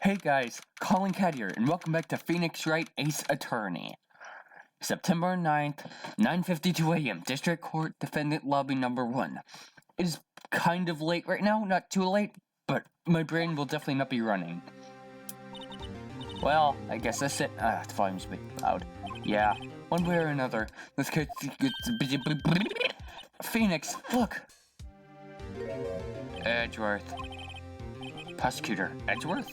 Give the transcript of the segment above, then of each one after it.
Hey guys, Colin Cat here, and welcome back to Phoenix Wright Ace Attorney. September 9th, 9:52 a.m., District Court, Defendant Lobby Number 1. It is kind of late right now, not too late, but my brain will definitely not be running. Well, I guess that's it. The volume's a bit loud. Yeah, one way or another, let's get... Phoenix, look! Edgeworth. Prosecutor Edgeworth?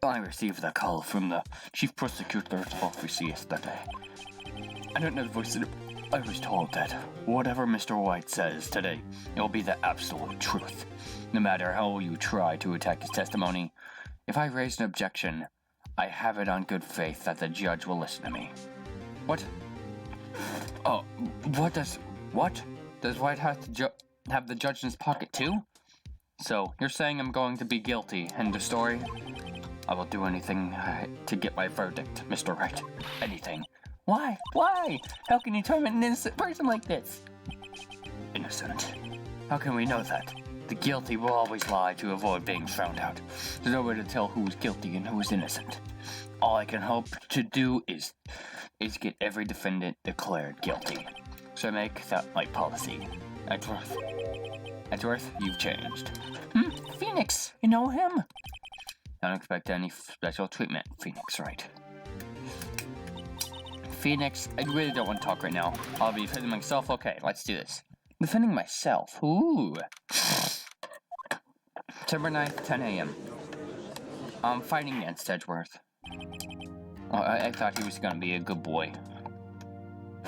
I received a call from the Chief Prosecutor's office yesterday. I don't know the voice. I was told that whatever Mr. White says today, it will be the absolute truth. No matter how you try to attack his testimony, if I raise an objection, I have it on good faith that the judge will listen to me. What? Oh, what? Does White have to have the judge in his pocket too? So, you're saying I'm going to be guilty, end of story? I will do anything to get my verdict, Mr. Wright. Anything. Why? Why? How can you torment an innocent person like this? Innocent? How can we know that? The guilty will always lie to avoid being found out. There's no way to tell who is guilty and who is innocent. All I can hope to do is get every defendant declared guilty. So I make that my policy. Edgeworth, you've changed. Phoenix, you know him? I don't expect any special treatment, Phoenix, right? Phoenix, I really don't want to talk right now. I'll be defending myself. Okay, let's do this. Defending myself? Ooh. September 9th, 10 a.m. I'm fighting against Edgeworth. I thought he was gonna be a good boy.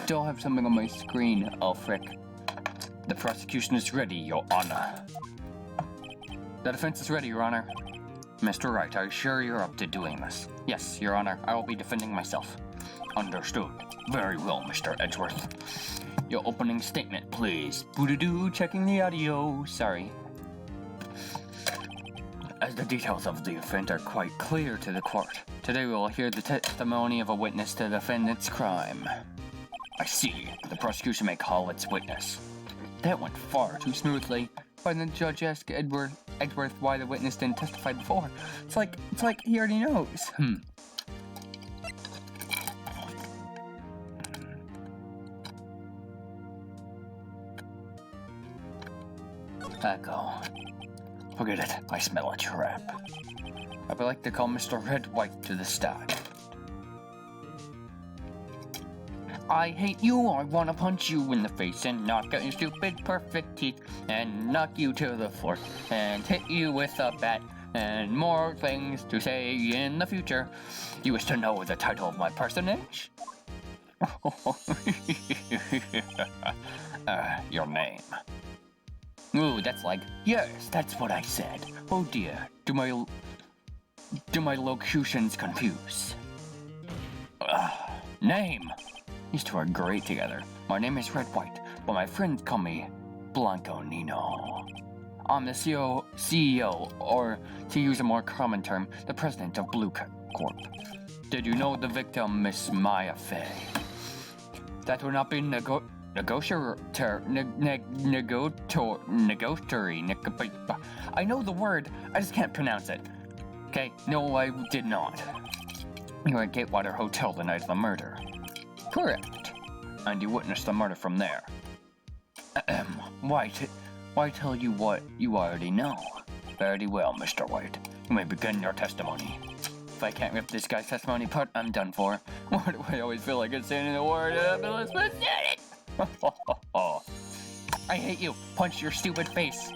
Still have something on my screen, oh frick. The prosecution is ready, Your Honor. The defense is ready, Your Honor. Mr. Wright, are you sure you're up to doing this? Yes, Your Honor. I will be defending myself. Understood. Very well, Mr. Edgeworth. Your opening statement, please. Boo-doo-doo, checking the audio. Sorry. As the details of the event are quite clear to the court, today we will hear the testimony of a witness to the defendant's crime. I see. The prosecution may call its witness. That went far too smoothly. Why didn't the judge ask Edgeworth why the witness didn't testify before? It's like he already knows. Echo. Forget it. I smell a trap. I would like to call Mr. Red White to the stand. I hate you, I wanna punch you in the face and knock out your stupid perfect teeth and knock you to the floor and hit you with a bat and more things to say in the future. You wish to know the title of my personage? Your name. Ooh, that's like, yes, that's what I said. Oh dear, do my locutions confuse? Name. These two are great together. My name is Red White, but my friends call me Blanco Nino. I'm the CEO, or to use a more common term, the president of Blue Corp. Did you know the victim, Miss Maya Fey? That would not be I know the word, I just can't pronounce it. Okay, no, I did not. You were at Gatewater Hotel the night of the murder. Correct. And you witnessed the murder from there. Why tell you what you already know? Very well, Mr. White. You may begin your testimony. If I can't rip this guy's testimony apart, I'm done for. Why do I always feel like it's saying the word? I hate you. Punch your stupid face.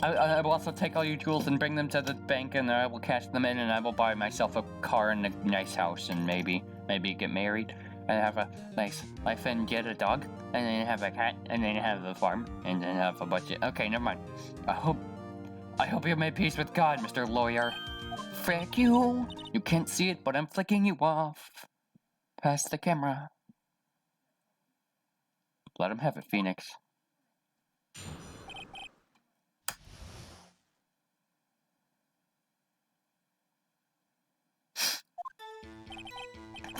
I will also take all your jewels and bring them to the bank, and I will cash them in, and I will buy myself a car and a nice house, and maybe get married. And have a nice life and get a dog, and then have a cat, and then have a farm, and then have a budget. Okay, never mind. I hope you made peace with God, Mr. Lawyer. Frick you! You can't see it, but I'm flicking you off. Pass the camera. Let him have it, Phoenix.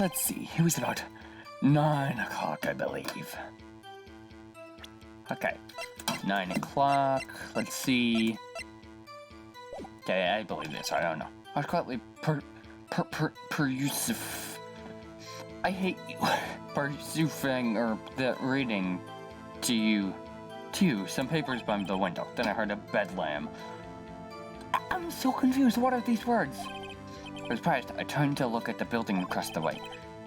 Let's see, it was about 9 o'clock, I believe. Okay, 9 o'clock, let's see. Okay, I believe this, I don't know. I was quietly perusif. I hate you. Persufing or the reading to you some papers by the window. Then I heard a bedlam. I'm so confused. What are these words? Surprised, I turned to look at the building across the way.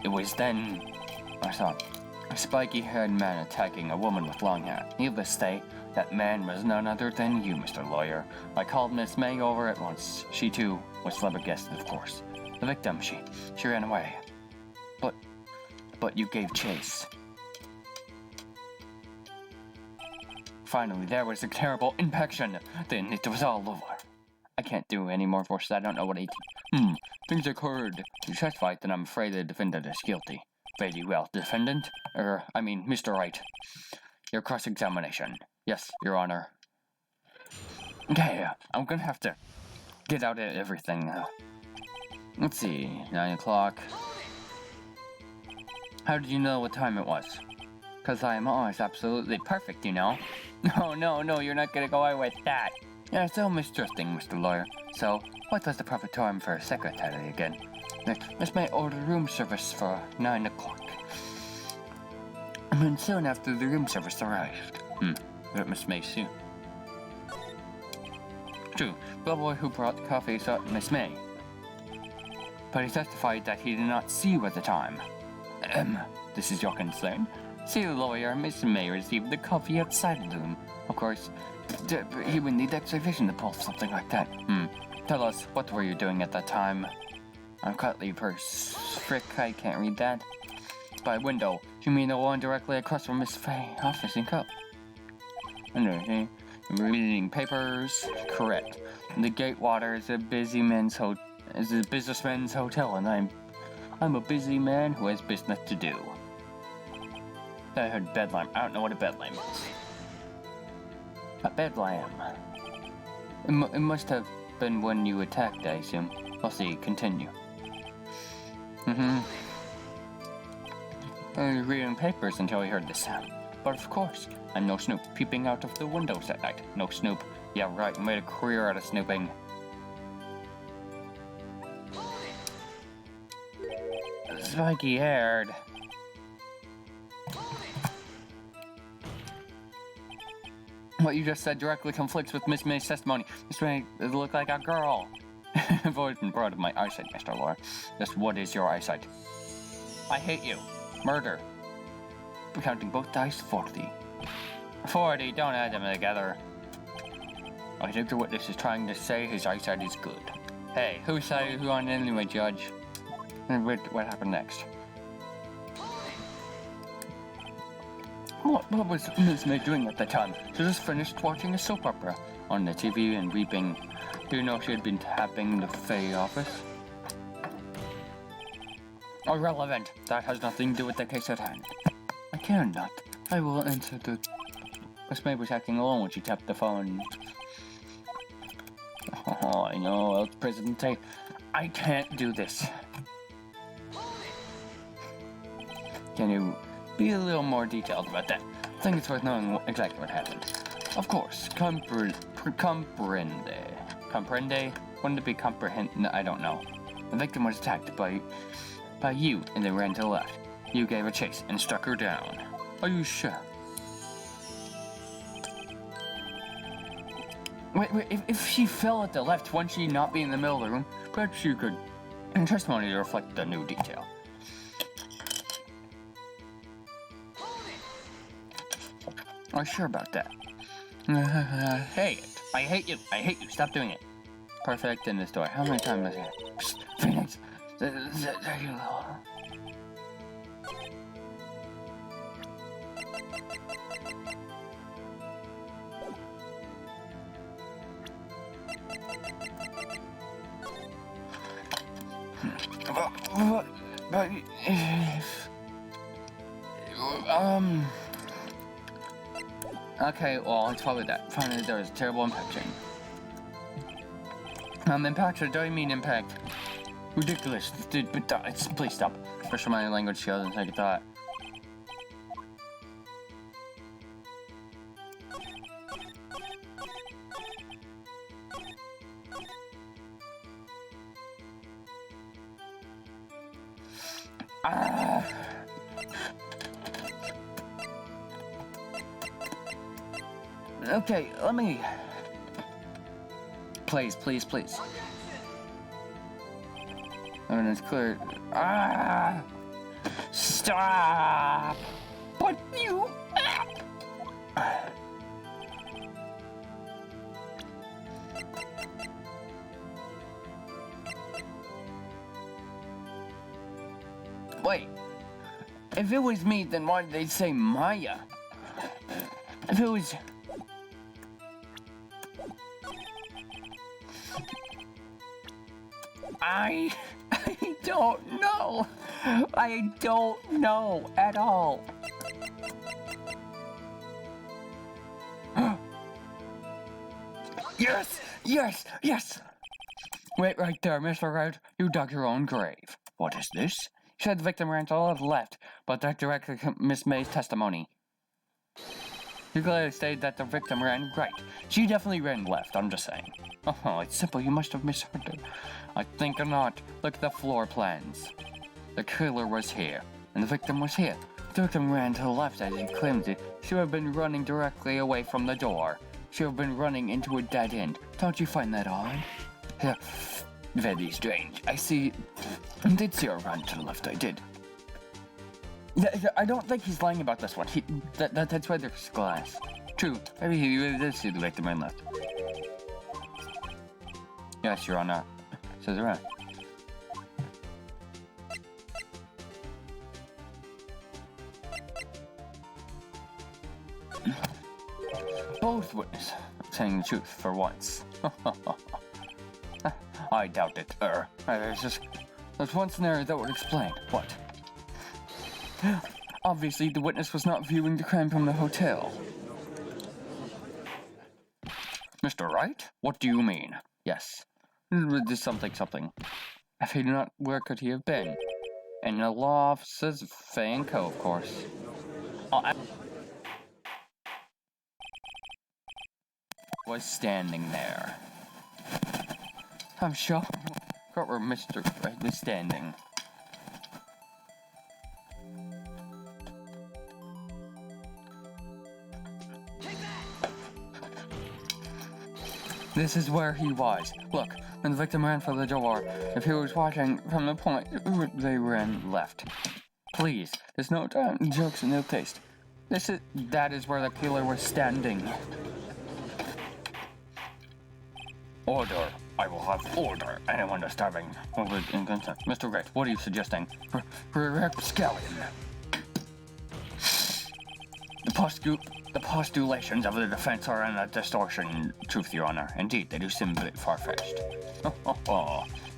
It was then I saw a spiky-haired man attacking a woman with long hair. Needless to say, that man was none other than you, Mr. Lawyer. I called Miss May over at once. She, too, was flabbergasted, of course. The victim, she ran away. But you gave chase. Finally, there was a terrible impaction. Then it was all over. I can't do any more voices. I don't know what things occurred. You testified, then I'm afraid the defendant is guilty. Very well, defendant. Mr. Wright. Your cross-examination. Yes, Your Honor. Okay, I'm gonna have to get out of everything. Let's see, 9 o'clock. How did you know what time it was? 'Cause I am always absolutely perfect, you know. No, you're not gonna go away with that. Yeah, so mistrusting, Mr. Lawyer. So, what was the proper time for a secretary again? Miss May ordered room service for 9 o'clock. And then soon after the room service arrived. That Miss May soon. True, the boy who brought the coffee saw Miss May. But he testified that he did not see you at the time. This is your concern? See the lawyer, Miss May received the coffee outside the room. Of course, he would need extra vision to pull something like that. Tell us, what were you doing at that time? I'm quietly frick, I can't read that. By window, you mean the one directly across from Miss Fay's office in Co. Reading papers, correct. The Gatewater is a businessman's hotel, and I'm a busy man who has business to do. I heard bedlam. I don't know what a bedlam is. A bedlam. It must have been when you attacked, I assume. We'll see. Continue. I was reading papers until I heard the sound. But of course, I'm no snoop peeping out of the windows at night. No snoop. Yeah, right. Made a career out of snooping. Spiky-haired. What you just said directly conflicts with Miss May's testimony. Miss May looked like a girl. I've always been proud of my eyesight, Mr. Lawyer. Just what is your eyesight? I hate you. Murder. I'm counting both dice. 40. 40, don't add them together. I think the witness is trying to say his eyesight is good. Hey, whose side are you on anyway, Judge? And what happened next? What was Miss May doing at the time? She just finished watching a soap opera on the TV and weeping. Do you know she had been tapping the Fay office? Irrelevant. That has nothing to do with the case at hand. I care not. I will answer the... Miss May was acting alone when she tapped the phone. Oh, I know, El Presidente. I can't do this. Can you be a little more detailed about that? I think it's worth knowing exactly what happened. Of course, comprende. Comprende? Wouldn't it be comprehend? No, I don't know. The victim was attacked by you and then ran to the left. You gave a chase and struck her down. Are you sure? Wait, if she fell at the left, wouldn't she not be in the middle of the room? Perhaps you could, in testimony, to reflect the new detail. Are you sure about that? Hey, I hate you. Stop doing it. Perfect in the story. How many times is it? Psst, Phoenix. Okay, well, it's probably that. Finally, there was a terrible impaction. Impact, do I mean impact? Ridiculous. Please stop. First of my language skills and second thought. Okay, let me... Please, please, please. Evidence clear. Stop! What you... Wait. If it was me, then why did they say Maya? If it was... I don't know. I don't know at all. Yes! Yes! Yes! Wait right there, Mr. Wright. You dug your own grave. What is this? You said the victim ran to the left, but that directly Miss May's testimony. You clearly stated that the victim ran right. She definitely ran left, I'm just saying. Oh, it's simple. You must have misheard her. I think not. Look at the floor plans. The killer was here, and the victim was here. The victim ran to the left as he claimed it. She would have been running directly away from the door. She would have been running into a dead end. Don't you find that odd? Yeah, very strange. I see... I did see her run to the left, I did. I don't think he's lying about this one. That's why there's glass. True, maybe he really did see the victim run left. Yes, Your Honor. Says right. Both witnesses saying the truth for once. I doubt it. There's one scenario that would explain. What? Obviously, the witness was not viewing the crime from the hotel. Mr. Wright? What do you mean? Yes. This something. If he did not, where could he have been? In the law offices of Fay and Co., of course. Was standing there. I'm sure where Mr. Wright was standing. This is where he was. Look, when the victim ran for the door, if he was watching from the point, they ran left. Please, there's no time, jokes and no taste. That is where the killer was standing. Order. I will have order. Anyone disturbing over in consent. Mr. Wright, what are you suggesting? Rapscallion. The postulations of the defense are in a distortion, truth, Your Honor. Indeed, they do seem a bit far-fetched.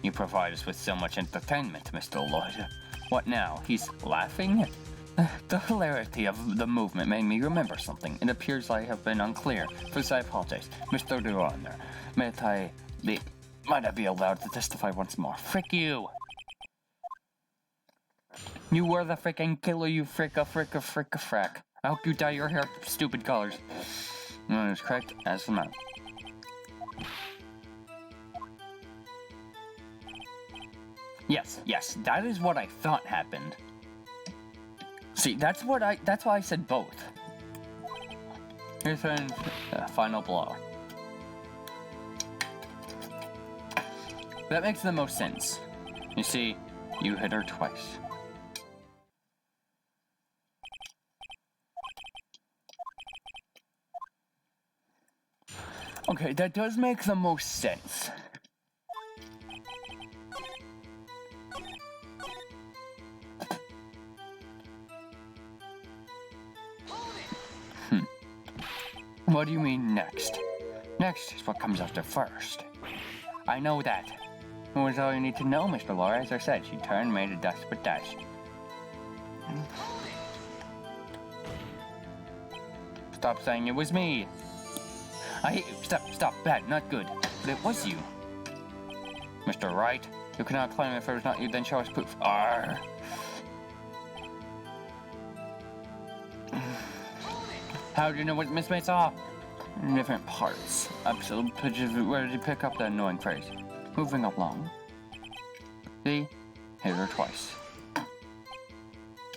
You provide us with so much entertainment, Mr. Lloyd. What now? He's laughing? The hilarity of the movement made me remember something. It appears I have been unclear. First, I apologize. Mr. Your Honor, might I be allowed to testify once more? Frick you! You were the frickin' killer, you frack. I hope you dye your hair stupid colors. That is correct as the man. Yes, that is what I thought happened. See, that's why I said both. Here's the final blow. That makes the most sense. You see, you hit her twice. Okay, that does make the most sense. What do you mean next? Next is what comes after first. I know that. It was all you need to know, Mr. Laura. As I said, she turned, made a desperate dash. Stop saying it was me. I hate you. Stop. Bad, not good. But it was you. Mr. Wright, you cannot claim if it was not you, then show us proof. Arr. How do you know what Miss May saw? In different parts. Absolutely. Where did you pick up that annoying phrase? Moving along. See? Hit her twice.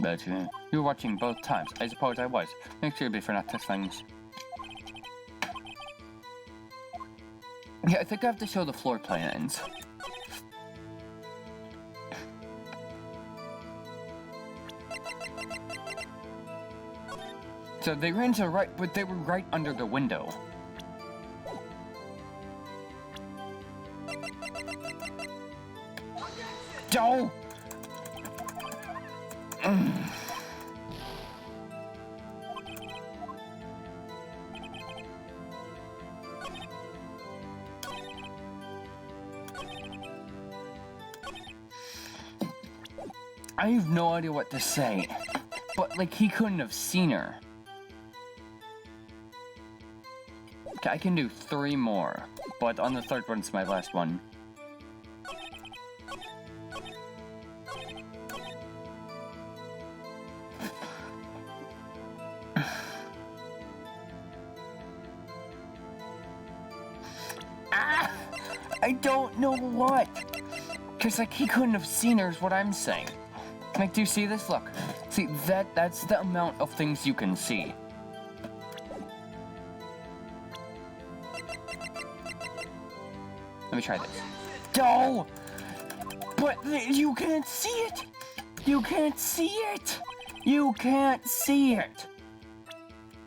But you were watching both times. I suppose I was. Make sure before not touch things. Yeah, I think I have to show the floor plans. So they ran to right, but they were right under the window. Joe! I have no idea what to say, but like he couldn't have seen her. Okay, I can do 3 more, but on the 3rd one's my last one. I don't know what. Cause like he couldn't have seen her is what I'm saying. Like, do you see this? Look. See, that's the amount of things you can see. Let me try this. No! But you can't see it! You can't see it! You can't see it!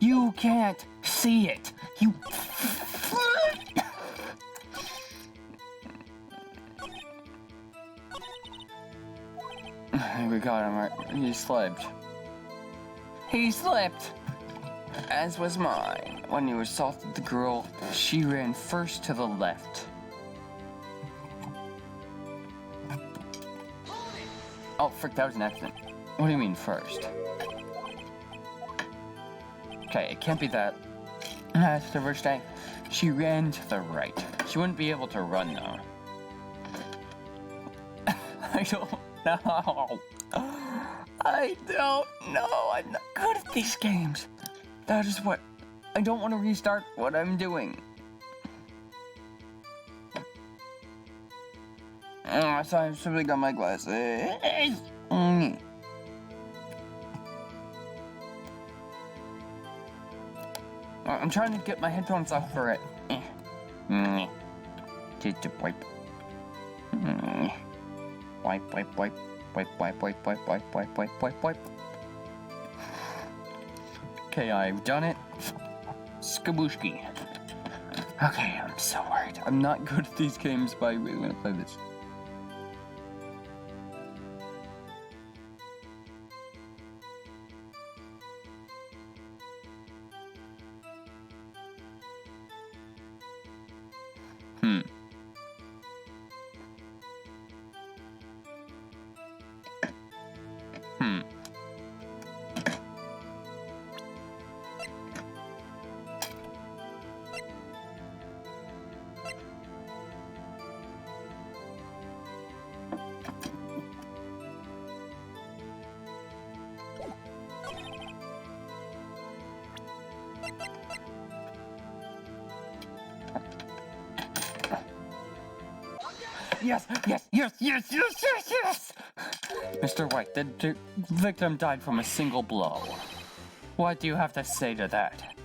You can't see it! You... We got him right. He slipped. He slipped! As was mine. When you assaulted the girl, she ran first to the left. Oh, frick, that was an accident. What do you mean, first? Okay, it can't be that. That's the first day. She ran to the right. She wouldn't be able to run, though. I don't know. I don't know. I'm not good at these games. That is what... I don't want to restart what I'm doing. So I've simply got my glasses. I'm trying to get my headphones off for it. Just a wipe. Wipe, wipe, wipe. Wipe, wipe, wipe, wipe, wipe, wipe, wipe, wipe, wipe. Okay, I've done it. Skabooshki. Okay, I'm so worried. I'm not good at these games, but I really want to play this. Yes, yes, yes, yes, yes, yes, yes! Mr. White, the victim died from a single blow. What do you have to say to that?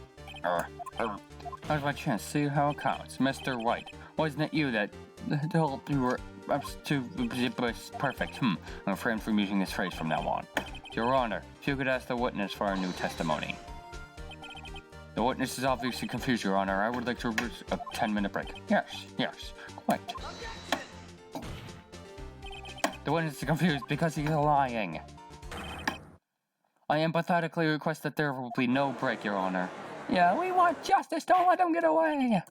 How's my chance? See how it counts. Mr. White, wasn't it you that told you were up to perfect? I'm refrain from using this phrase from now on. Your Honor, if you could ask the witness for a new testimony. The witness is obviously confused, Your Honor. I would like to request a 10-minute break. Yes, yes, quite. The witness is confused because he's lying. I emphatically request that there will be no break, Your Honor. Yeah, we want justice. Don't let him get away.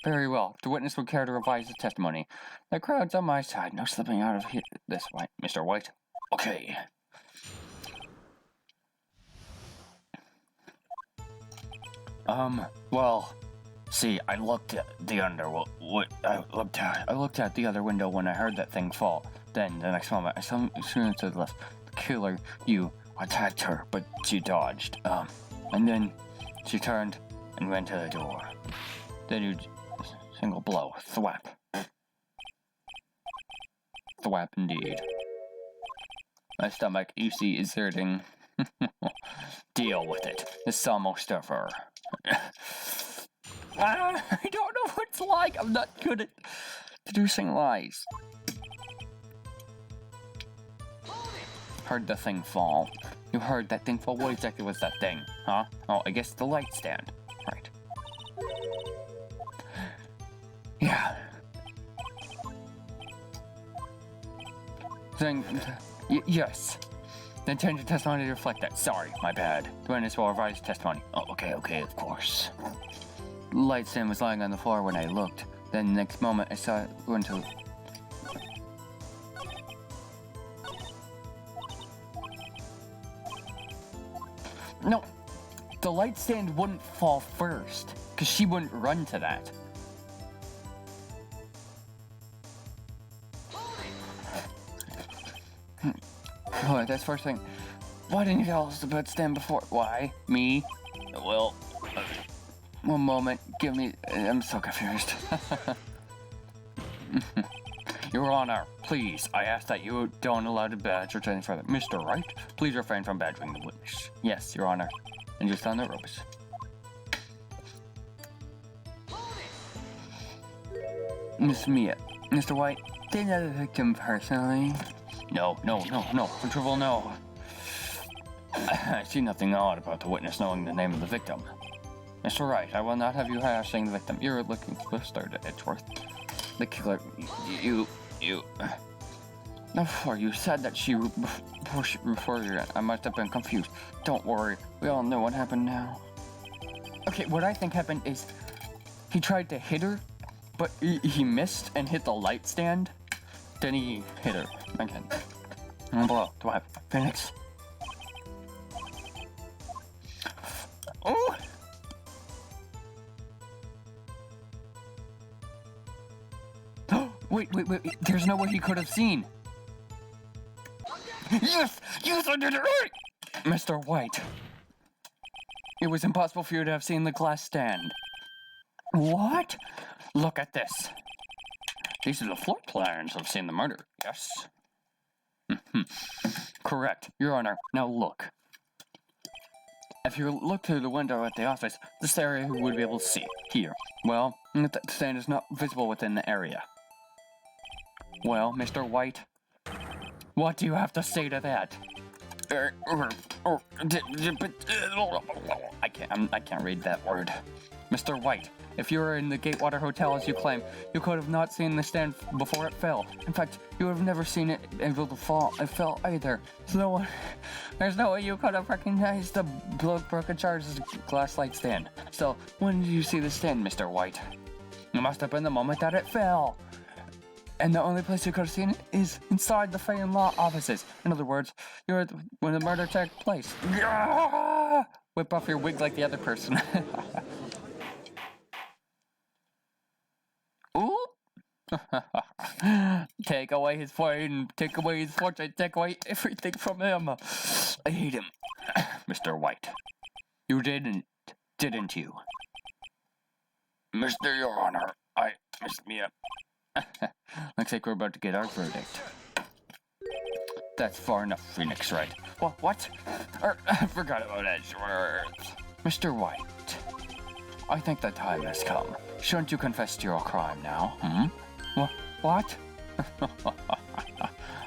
Very well. The witness would care to revise his testimony. The crowd's on my side. No slipping out of here this way. Mr. White? Okay. Well, see, I looked at the I looked at the other window when I heard that thing fall. Then, the next moment, I saw him to the left. The killer, you, attacked her, but she dodged. And then she turned and went to the door. Then you, single blow, thwap. Thwap indeed. My stomach, you see, is hurting. Deal with it. It's almost over. I don't know what it's like. I'm not good at deducing lies. Heard the thing fall. You heard that thing fall? What exactly was that thing? Huh? Oh, I guess the light stand. Right. Yeah. Then, yes. The intended testimony to reflect that. Sorry, my bad. The witness will revise testimony. Oh, okay, of course. The light stand was lying on the floor when I looked. Then the next moment I saw it go into... No, the light stand wouldn't fall first, because she wouldn't run to that. Oh, that's first thing. Why didn't you tell us about stand before? Why? Me? Well, one moment. Give me... I'm so confused. Your Honor, please, I ask that you don't allow the badger to any further. Mr. Wright, please refrain from badgering the witness. Yes, Your Honor. And just on the ropes. Miss Mia, Mr. White, did you know the victim personally? No. Interval, no. I see nothing odd about the witness knowing the name of the victim. Mr. Wright, I will not have you harassing the victim. You're looking closer to Edgeworth. The killer, you... Before you said that before you, I must have been confused. Don't worry, we all know what happened now. Okay, what I think happened is he tried to hit her, but he missed and hit the light stand. Then he hit her again. Below, do I have Phoenix? Oh! Wait, there's no way he could have seen. Yes, I did it right! Mr. White. It was impossible for you to have seen the glass stand. What? Look at this. These are the floor plans of seeing the murder, yes? Correct, Your Honor. Now look. If you look through the window at the office, this area you would be able to see. Here. Well, the stand is not visible within the area. Well, Mr. White, what do you have to say to that? I can't read that word. Mr. White, if you were in the Gatewater Hotel as you claim, you could have not seen the stand before it fell. In fact, you would have never seen it able to fall. It fell either. There's no way you could have recognized the broken shards as a glass light stand. So, when did you see the stand, Mr. White? It must have been the moment that it fell. And the only place you could have seen it is inside the Fame Law offices. In other words, you were when the murder took place. Whip off your wig like the other person. Ooh! Take away his fame, take away his fortune, take away everything from him. I hate him. Mr. White. You didn't you? Mr. Your Honor, I messed me up. Looks like we're about to get our verdict. That's far enough, Phoenix, right? What? I forgot about Edgeworth. Mr. White, I think the time has come. Shouldn't you confess to your crime now, What?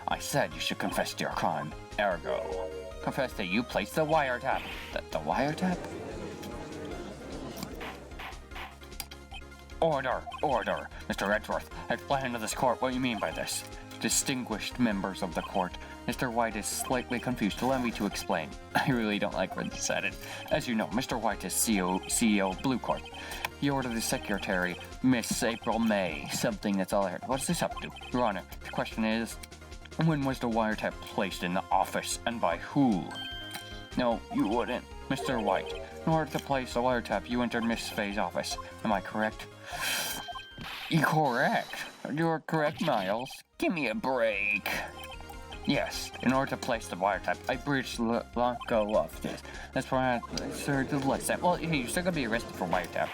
I said you should confess to your crime. Ergo, confess that you placed the wiretap. The wiretap? Order! Mr. Edgeworth, explain to this court what you mean by this. Distinguished members of the court, Mr. White is slightly confused. Allow me to explain. I really don't like where this headed. As you know, Mr. White is CEO of Blue Corp. He ordered the secretary, Miss April May, something that's all I heard. What does this have to do? Your Honor, the question is, when was the wiretap placed in the office and by who? No, you wouldn't. Mr. White, in order to place the wiretap, you entered Miss Faye's office. Am I correct? Correct. You're correct, Miles. Give me a break. Yes, in order to place the wiretap, I breached the Blanco office. That's why I served the list. Well, you're still gonna be arrested for wiretap.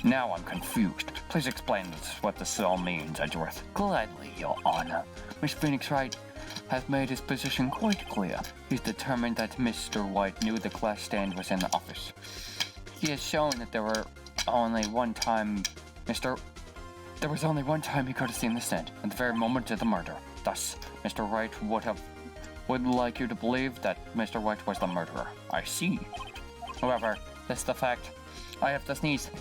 Now I'm confused. Please explain what this all means, Edgeworth. Gladly, Your Honor. Mr. Phoenix Wright has made his position quite clear. He's determined that Mr. White knew the glass stand was in the office. He has shown that there was only one time he could have seen the stand, at the very moment of the murder. Thus, Mr. Wright would like you to believe that Mr. White was the murderer. I see. However, that's the fact. I have to sneeze.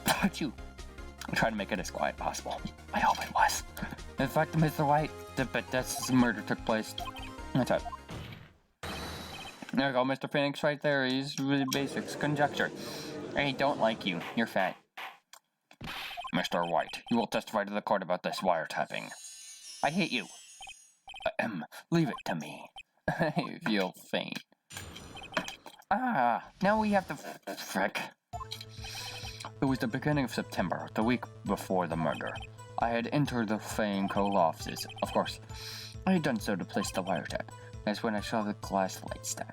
Achoo. I tried to make it as quiet as possible. I hope it was. In fact, Mr. White, but this murder took place. That's it. There you go, Mr. Phoenix right there. He's really basics. Conjecture. I don't like you. You're fat. Mr. White, you will testify to the court about this wiretapping. I hate you. Leave it to me. I feel faint. Now we have to frick. It was the beginning of September, the week before the murder. I had entered the Fane Co. offices. Of course, I had done so to place the wiretap. That's when I saw the glass light stand.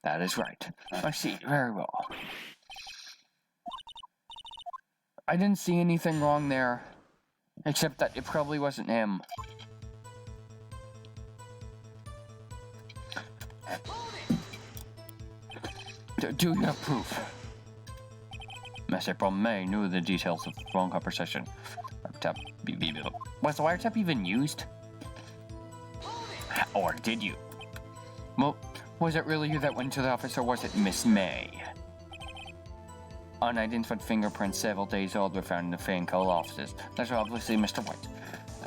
That is right. I see very well. I didn't see anything wrong there, except that it probably wasn't him. Do you have proof? Miss April May knew the details of the phone conversation. Was the wiretap even used? Or did you? Well, was it really you that went to the office, or was it Miss May? Unidentified fingerprints several days old were found in the Fane Co. offices. That's obviously Mr. White.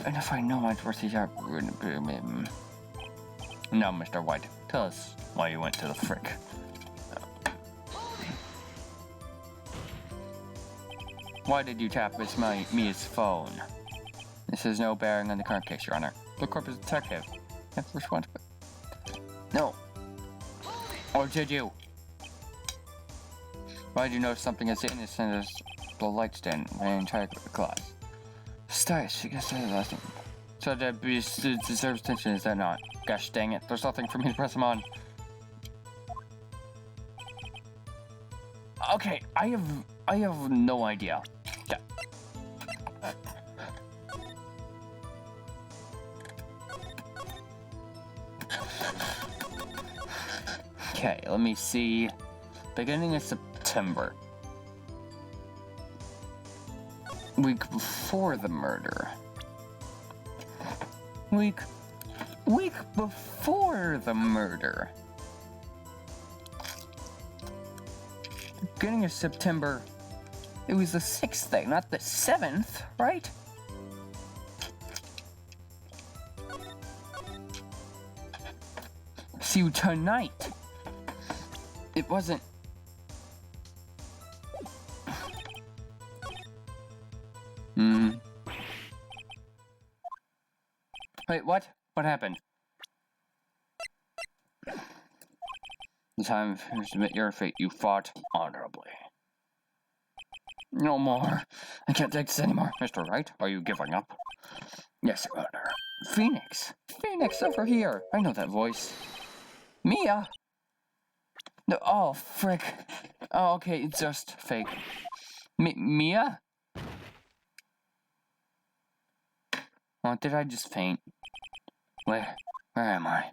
And if I know my worth, now, Mr. White, tell us why you went to the frick. Why did you tap Mia's phone? This has no bearing on the current case, Your Honor. The corporate detective. That's responsible. No. Or did you? Why did you notice something as innocent as the light stand in an entire class? Stice, I guess that's the last thing. So that deserves attention, is that not? Gosh dang it, there's nothing for me to press him on. Okay, I have no idea. Yeah. Okay, let me see. Beginning of September. Week before the murder. Week before the murder. Beginning of September. It was the 6th day, not the 7th, right? See you tonight. It wasn't. Wait, what? What happened? The time to admit your fate. You fought honorably. No more. I can't take this anymore. Mr. Wright, are you giving up? Yes, Your Honor. Phoenix. Phoenix, over here. I know that voice. Mia. No, oh, frick. Oh, okay, it's just fake. Mia? Oh, did I just faint? Where am I?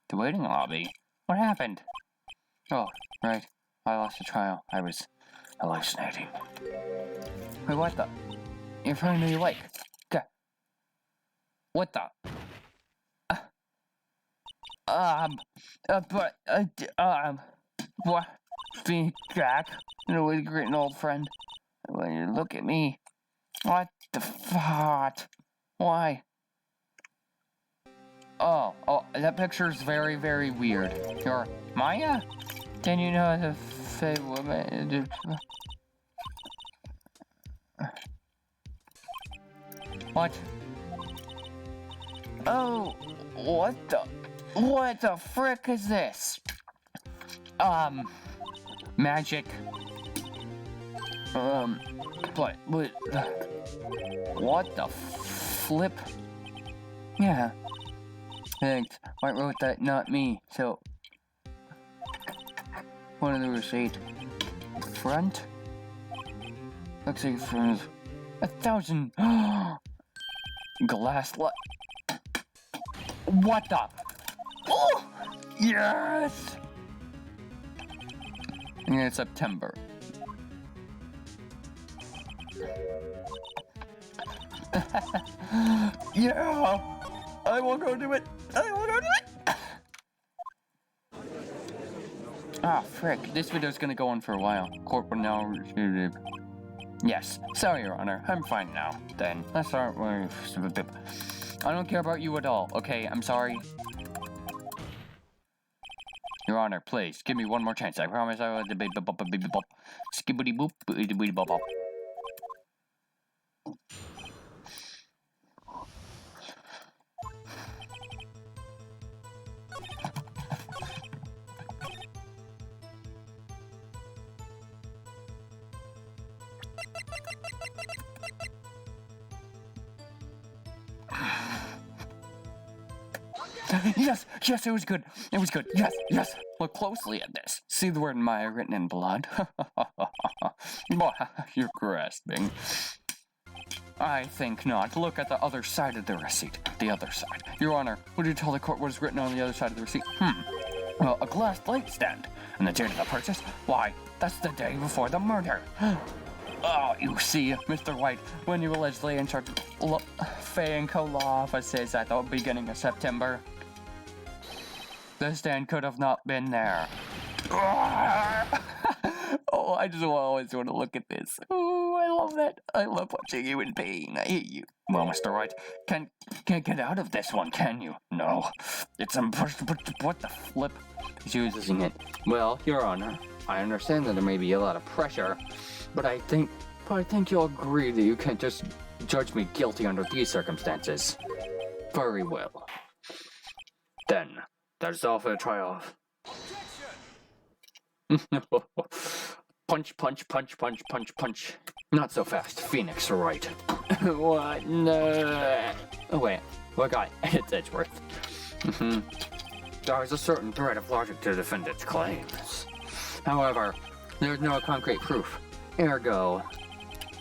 The waiting lobby? What happened? Oh, right. I lost the trial. I was hallucinating. Wait, what the? You're trying to be awake. What the? What? Being Jack, a great and old friend. When you look at me, what the fuck? Why? Oh, that picture's very, very weird. You're Maya? Can you know the fake woman? What? Oh, what the frick is this? Magic. What the flip? Yeah. Thanks. White wrote that, not me. So, one of the receipt. Front? Looks like from 1,000. Glass What the? Oh! Yes! And it's September. Yeah! I will go do it! I will go do it! Ah, frick. This video's gonna go on for a while. Court will now... Yes. Sorry, Your Honor. I'm fine now. Then, let's start with... I don't care about you at all, okay? I'm sorry. Your Honor, please, give me one more chance. I promise I will... Skibbity boop, boop, bop. Yes, yes, it was good. It was good. Yes, yes. Look closely at this. See the word Maya written in blood? You're grasping. I think not. Look at the other side of the receipt. The other side. Your Honor, would you tell the court what is written on the other side of the receipt? Well, a glass light stand. And the date of the purchase? Why, that's the day before the murder. Oh, you see, Mr. White, when you allegedly entered Fay and Co. law offices at the beginning of September, the stand could have not been there. Oh, I just always want to look at this. Oh, I love that. I love watching you in pain. I hate you. Well, Mr. White, can't get out of this one, can you? No. It's what the flip? He's using it. Well, Your Honor, I understand that there may be a lot of pressure, but I think you'll agree that you can't just judge me guilty under these circumstances. Very well. Then, that's all for the trial. Punch, punch, punch, punch, punch, punch. Not so fast, Phoenix, right? What? No. Oh wait, what guy? It's Edgeworth. There is a certain thread of logic to the defendant's claims. However, there is no concrete proof. Ergo,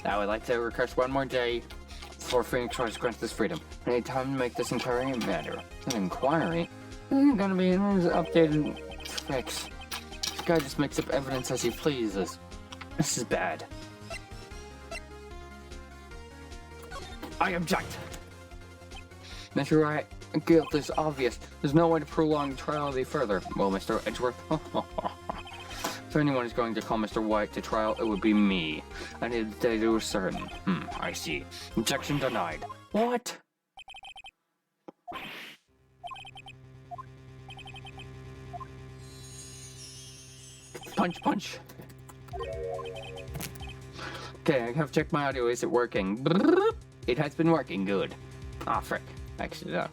I would like to request one more day before Phoenix tries to grant this freedom. I need time to make this inquiry matter. An inquiry? It's gonna be updated fix. This guy just makes up evidence as he pleases. This is bad. I object! Mr. Wright, guilt is obvious. There's no way to prolong the trial any further. Well, Mr. Edgeworth, if anyone is going to call Mr. White to trial, it would be me. I need the day to a certain. I see. Objection denied. What? Punch, punch. Okay, I have checked my audio. Is it working? It has been working. Good. Ah, frick. Exit out.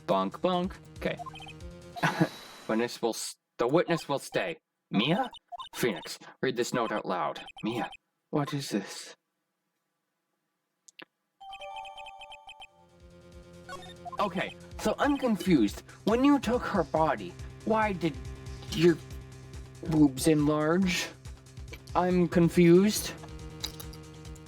Bonk, bonk. Okay. The witness will stay. Mia? Phoenix, read this note out loud. Mia, what is this? Okay, so I'm confused. When you took her body, why did your boobs enlarge? I'm confused.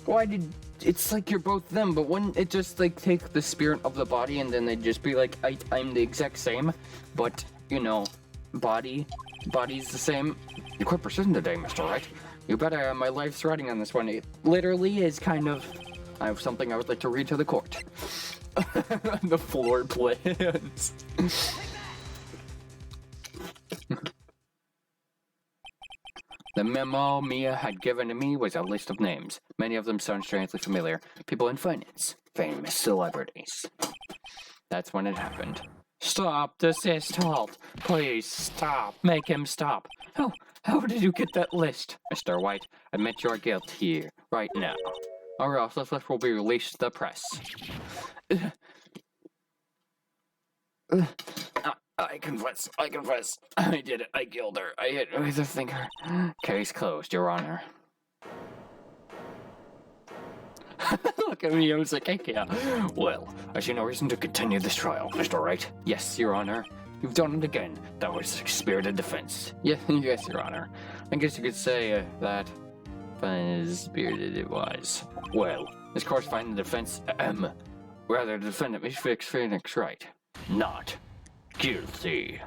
Why did... It's like you're both them, but wouldn't it just like take the spirit of the body and then they'd just be like, I'm the exact same, but, you know, body's the same. You're quite persistent today, Mr. Wright. You bet I have my life's writing on this one. It literally is kind of... I have something I would like to read to the court. The floor plans. The memo Mia had given to me was a list of names. Many of them sound strangely familiar. People in finance. Famous celebrities. That's when it happened. Stop, desist, halt. Please, stop. Make him stop. How did you get that list? Mr. White, admit your guilt here, right now. Or else this list will be released to the press. I confess. I did it. I killed her. I hit her with a finger. Case closed, Your Honor. Look at me, I'm like, heck yeah. Well, I see no reason to continue this trial, Mr. Wright. Yes, Your Honor. You've done it again. That was spirited defense. Yeah, yes, Your Honor. I guess you could say that spirited it was. Well, this court's finding the defense, rather the defendant, Mr. Phoenix Wright, not guilty.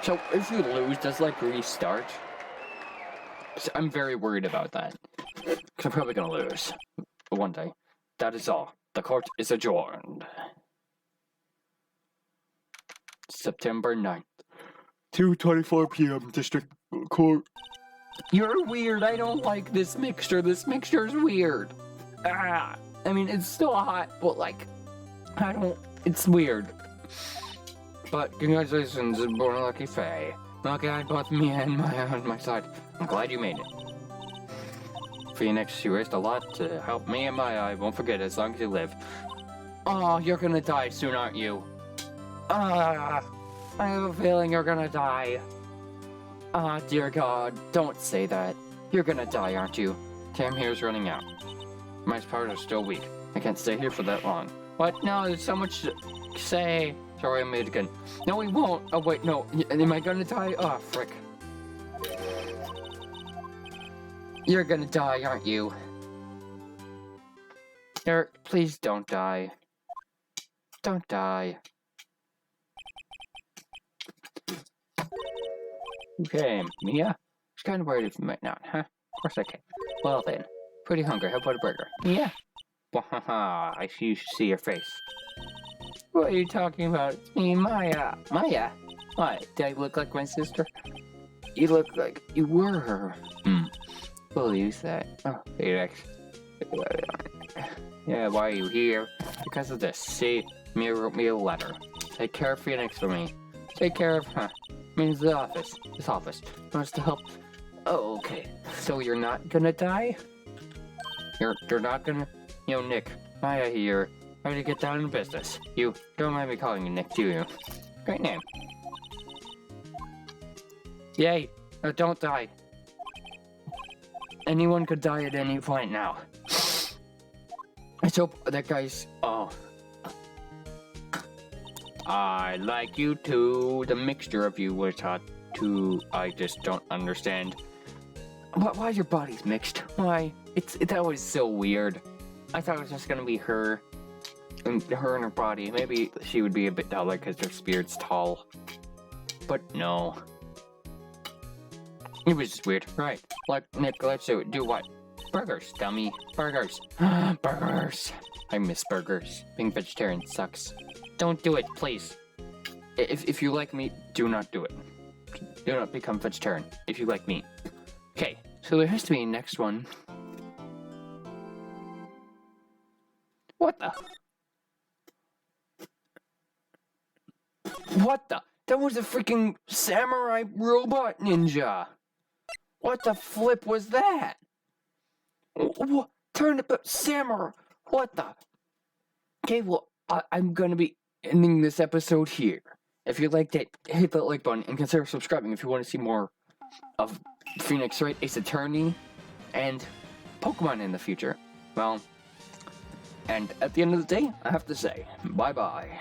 So, if you lose, does, like, restart? I'm very worried about that. Because I'm probably gonna lose. One day. That is all. The court is adjourned. September 9th. 2:24 p.m. District Court. You're weird. I don't like this mixture. This mixture is weird. I mean, it's still hot, but, like, it's weird. But congratulations, born lucky Faye. Lucky I had both me and my side. I'm glad you made it. Phoenix, you raised a lot to help me and I won't forget it as long as you live. Oh, you're gonna die soon, aren't you? I have a feeling you're gonna die. Dear God, don't say that. You're gonna die, aren't you? Time here's running out. My powers are still weak. I can't stay here for that long. What? No, there's so much to say. Sorry, I made it again. No, we won't. Oh, wait, no. Am I gonna die? Oh, frick. You're gonna die, aren't you? Eric, please don't die. Don't die. Okay, Mia? I was kind of worried if you might not, huh? Of course I can. Well then. Pretty hungry. How about a burger? Yeah. Wahaha, I see you see your face. What are you talking about? It's me, Maya. Maya? What? Did I look like my sister? You look like you were her. We'll use that. Oh, Felix. Yeah, why are you here? Because of this. See, Mia wrote me a letter. Take care of Phoenix for me. Take care of, means the office. This office wants to help. Oh, okay. So you're not gonna die? You're not gonna, Nick, Maya here. Ready to get down to business. You don't mind me calling you Nick, do you? Great name. Yay! No, don't die. Anyone could die at any point now. Let's hope that guy's. Oh. I like you too. The mixture of you was hot too. I just don't understand. Why your body's mixed? Why? That was so weird. I thought it was just gonna be her. And her and her body. Maybe she would be a bit taller because her spirit's tall. But no. It was just weird. Right. Like, Nick, let's do what? Burgers, dummy. Burgers. Burgers. I miss burgers. Being vegetarian sucks. Don't do it, please. If you like meat, do not do it. Do not become vegetarian if you like meat. Okay, so there has to be a next one. What the? What the? That was a freaking samurai robot ninja! What the flip was that? What? Turn it, samurai! What the? Okay, well, I'm gonna be ending this episode here. If you liked it, hit that like button and consider subscribing if you want to see more of Phoenix Wright Ace Attorney and Pokemon in the future. Well, and at the end of the day, I have to say, bye-bye.